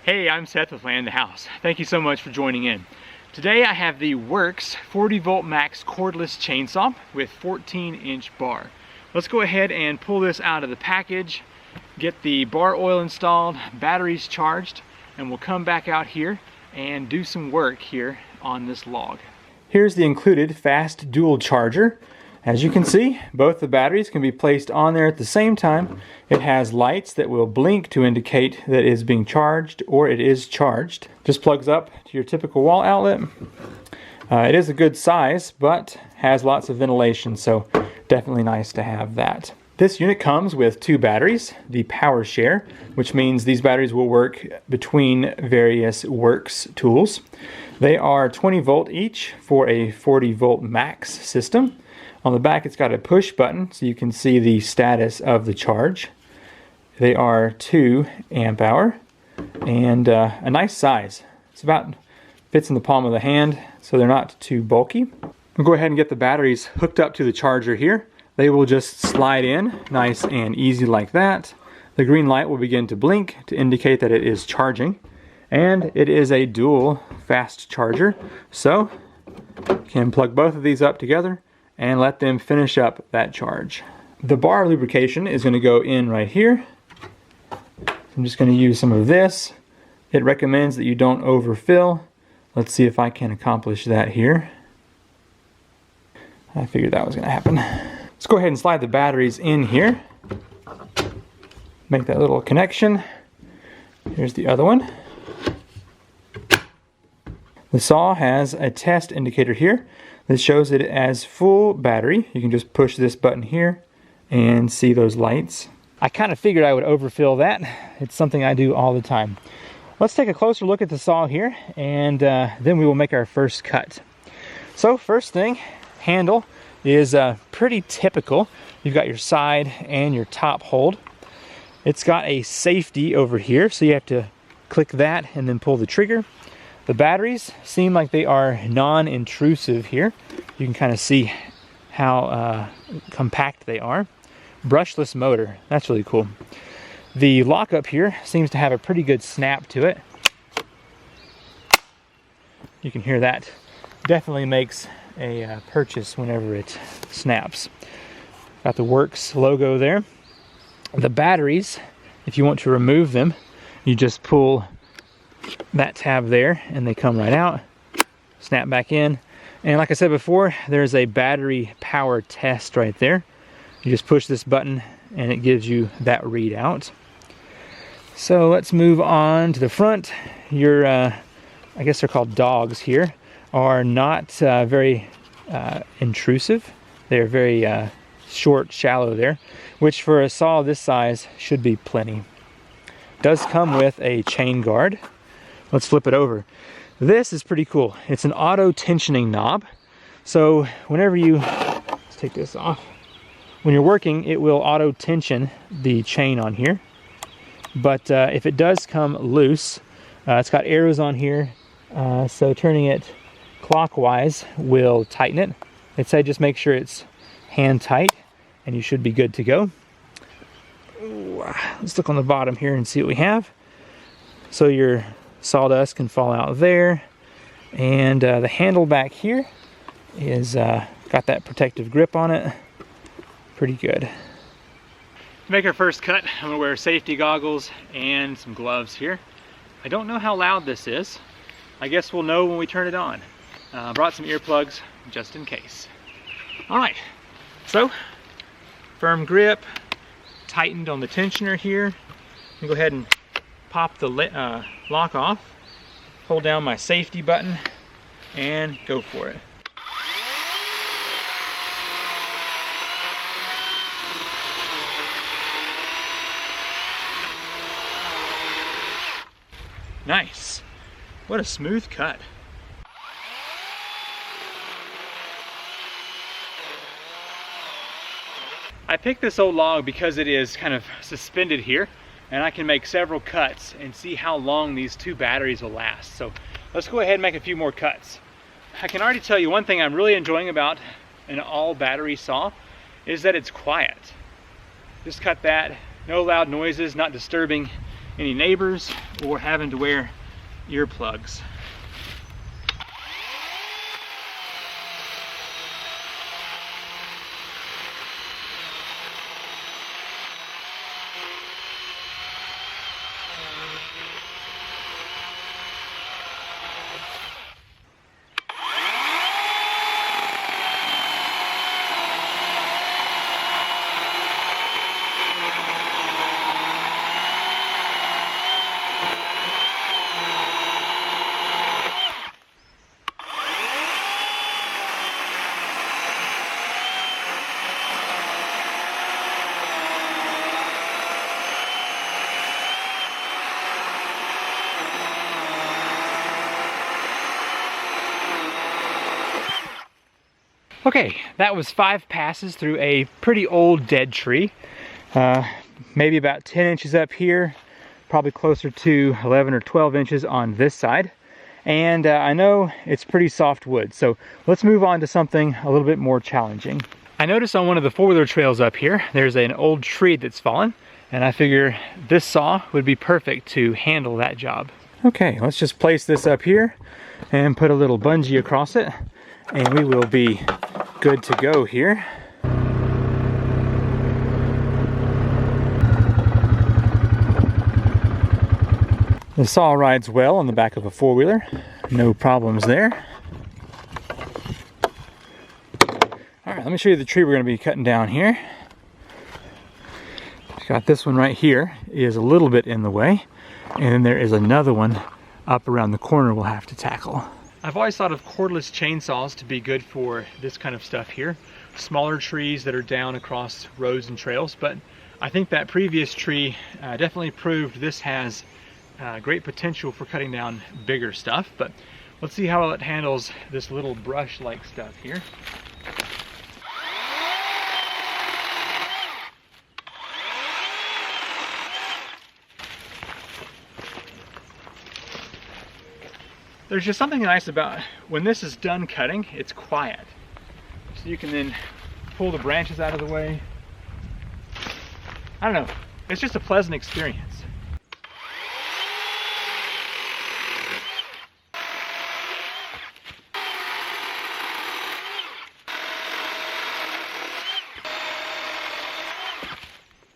Hey, I'm Seth with Land the House. Thank you so much for joining in. Today I have the Worx 40V Max cordless chainsaw with 14-inch bar. Let's go ahead and pull this out of the package, get the bar oil installed, batteries charged, and we'll come back out here and do some work here on this log. Here's the included fast dual charger. As you can see, both the batteries can be placed on there at the same time. It has lights that will blink to indicate that it is being charged or it is charged. Just plugs up to your typical wall outlet. It is a good size, but has lots of ventilation, so definitely nice to have that. This unit comes with two batteries, the power share, which means these batteries will work between various Worx tools. They are 20 volt each for a 40V max system. On the back it's got a push button so you can see the status of the charge. They are 2 amp hour and a nice size. It's about fits in the palm of the hand, so they're not too bulky. We'll go ahead and get the batteries hooked up to the charger here. They will just slide in nice and easy like that. The green light will begin to blink to indicate that it is charging. And it is a dual fast charger, so you can plug both of these up together and let them finish up that charge. The bar lubrication is going to go in right here. I'm just going to use some of this. It recommends that you don't overfill. Let's see if I can accomplish that here. I figured that was going to happen. Let's go ahead and slide the batteries in here. Make that little connection. Here's the other one. The saw has a test indicator here. This shows it as full battery. You can just push this button here and see those lights. I kind of figured I would overfill that. It's something I do all the time. Let's take a closer look at the saw here, and then we will make our first cut. So first thing, handle is pretty typical. You've got your side and your top hold. It's got a safety over here, so you have to click that and then pull the trigger. The batteries seem like they are non-intrusive here. You can kind of see how compact they are. Brushless motor, that's really cool. The lockup here seems to have a pretty good snap to it. You can hear that. Definitely makes a purchase whenever it snaps. Got the Worx logo there. The batteries, if you want to remove them, you just pull that tab there and they come right out, snap back in. And like I said before, there's a battery power test right there. You just push this button and it gives you that readout. So let's move on to the front. Your I guess they're called dogs here, are not very intrusive. They're very short, shallow there, which for a saw this size should be plenty. Does come with a chain guard. Let's flip it over. This is pretty cool. It's an auto tensioning knob. So whenever you, let's take this off. When you're working, it will auto tension the chain on here. But if it does come loose, it's got arrows on here. So turning it clockwise will tighten it. They'd say just make sure it's hand tight and you should be good to go. Ooh, let's look on the bottom here and see what we have. So your sawdust can fall out there, and the handle back here is got that protective grip on it. Pretty good. To make our first cut, I'm gonna wear safety goggles and some gloves here. I don't know how loud this is. I guess we'll know when we turn it on. Brought some earplugs just in case. All right, so firm grip, tightened on the tensioner here. I'm gonna go ahead and pop the lock off, hold down my safety button, and go for it. Nice. What a smooth cut. I picked this old log because it is kind of suspended here, and I can make several cuts and see how long these two batteries will last. So let's go ahead and make a few more cuts. I can already tell you one thing I'm really enjoying about an all battery saw is that it's quiet. Just cut that, no loud noises, not disturbing any neighbors or having to wear earplugs. Okay, that was 5 passes through a pretty old dead tree. Maybe about 10 inches up here, probably closer to 11 or 12 inches on this side. And I know it's pretty soft wood, so let's move on to something a little bit more challenging. I noticed on one of the 4-wheeler trails up here, there's an old tree that's fallen, and I figure this saw would be perfect to handle that job. Okay, let's just place this up here and put a little bungee across it, and we will be good to go here. The saw rides well on the back of a 4-wheeler, no problems there. All right, let me show you the tree we're going to be cutting down here. Got this one right here, is a little bit in the way, and then there is another one up around the corner we'll have to tackle. I've always thought of cordless chainsaws to be good for this kind of stuff here. Smaller trees that are down across roads and trails, but I think that previous tree definitely proved this has great potential for cutting down bigger stuff. But let's see how well it handles this little brush-like stuff here. There's just something nice about when this is done cutting, it's quiet. So you can then pull the branches out of the way. I don't know, it's just a pleasant experience.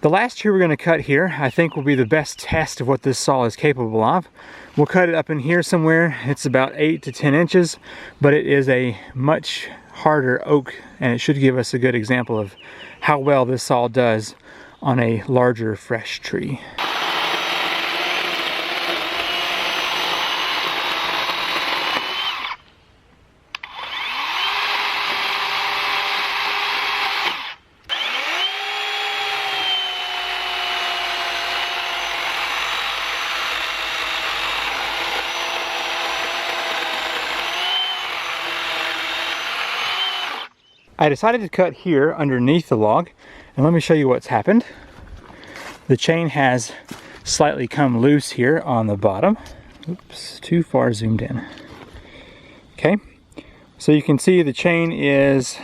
The last tree we're going to cut here, I think, will be the best test of what this saw is capable of. We'll cut it up in here somewhere. It's about 8 to 10 inches, but it is a much harder oak, and it should give us a good example of how well this saw does on a larger, fresh tree. I decided to cut here underneath the log, and let me show you what's happened. The chain has slightly come loose here on the bottom. Oops, too far zoomed in. Okay, so you can see the chain is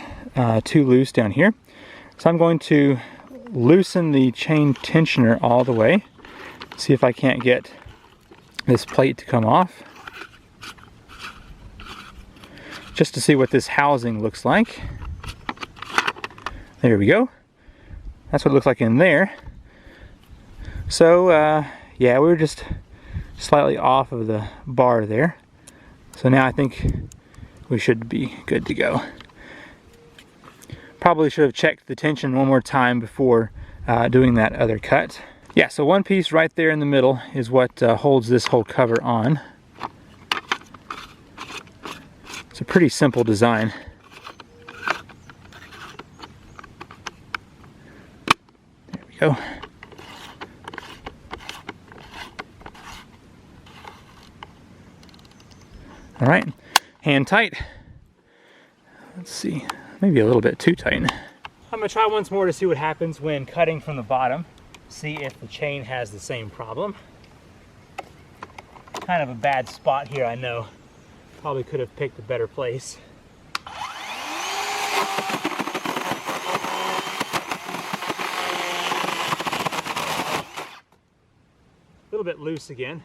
too loose down here. So I'm going to loosen the chain tensioner all the way. See if I can't get this plate to come off. Just to see what this housing looks like. There we go. That's what it looks like in there. So yeah, we were just slightly off of the bar there. So now I think we should be good to go. Probably should have checked the tension one more time before doing that other cut. Yeah, so one piece right there in the middle is what holds this whole cover on. It's a pretty simple design. Go. All right, hand tight. Let's see, maybe a little bit too tight. I'm gonna try once more to see what happens when cutting from the bottom. See if the chain has the same problem. Kind of a bad spot here, I know. Probably could have picked a better place. little bit loose again.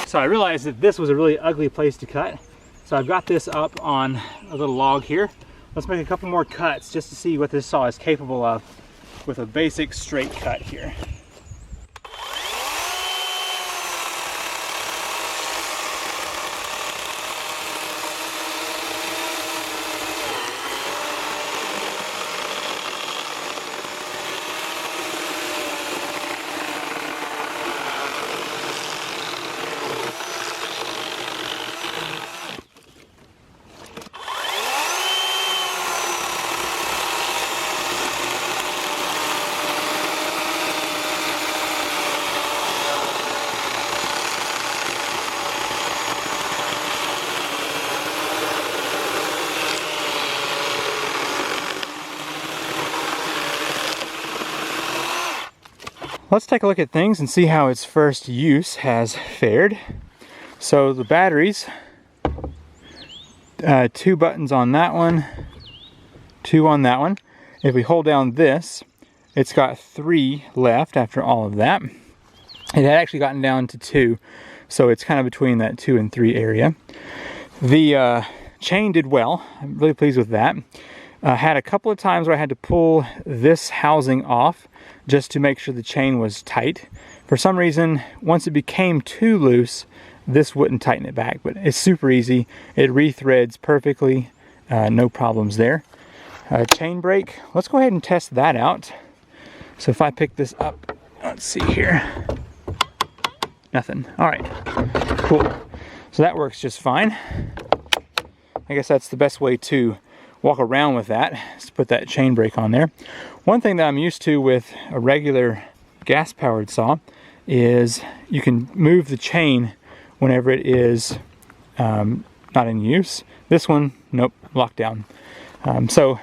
So I realized that this was a really ugly place to cut. So I've got this up on a little log here. Let's make a couple more cuts just to see what this saw is capable of with a basic straight cut here. Let's take a look at things and see how its first use has fared. So the batteries, 2 buttons on that one, 2 on that one. If we hold down this, it's got 3 left after all of that. It had actually gotten down to 2, so it's kind of between that 2 and 3 area. The chain did well. I'm really pleased with that. Had a couple of times where I had to pull this housing off just to make sure the chain was tight. For some reason, once it became too loose, this wouldn't tighten it back, but it's super easy. It rethreads perfectly, no problems there. Chain brake, let's go ahead and test that out. So if I pick this up, let's see here. Nothing. All right, cool. So that works just fine. I guess that's the best way to walk around with that, is to put that chain brake on there. One thing that I'm used to with a regular gas-powered saw is you can move the chain whenever it is not in use. This one, nope, locked down. The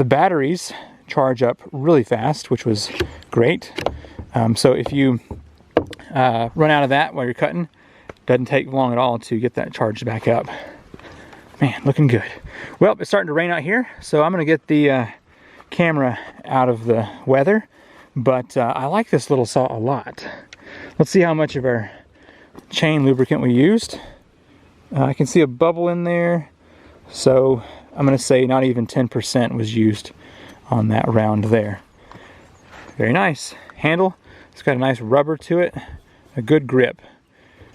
batteries charge up really fast, which was great. So if you run out of that while you're cutting, it doesn't take long at all to get that charged back up. Man, looking good. Well, it's starting to rain out here, so I'm gonna get the camera out of the weather, but I like this little saw a lot. Let's see how much of our chain lubricant we used. I can see a bubble in there, so I'm gonna say not even 10% was used on that round there. Very nice. Handle, it's got a nice rubber to it, a good grip.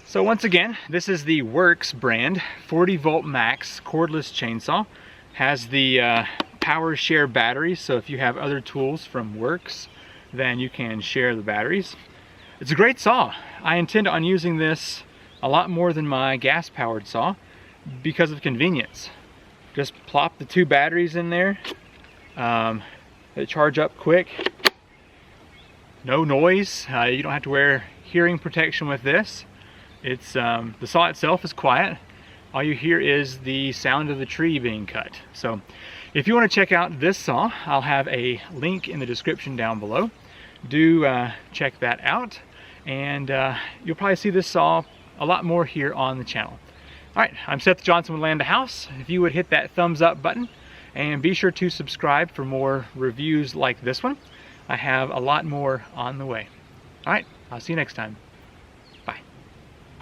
So once again, this is the Worx brand 40 volt max cordless chainsaw. Has the power share batteries, so if you have other tools from Worx, then you can share the batteries. It's a great saw. I intend on using this a lot more than my gas powered saw because of convenience. Just plop the 2 batteries in there, they charge up quick, no noise, you don't have to wear hearing protection with this. It's the saw itself is quiet. All you hear is the sound of the tree being cut. So if you want to check out this saw, I'll have a link in the description down below. Do check that out, and you'll probably see this saw a lot more here on the channel. All right, I'm Seth Johnson with Land to House. If you would hit that thumbs up button, and be sure to subscribe for more reviews like this one. I have a lot more on the way. All right, I'll see you next time.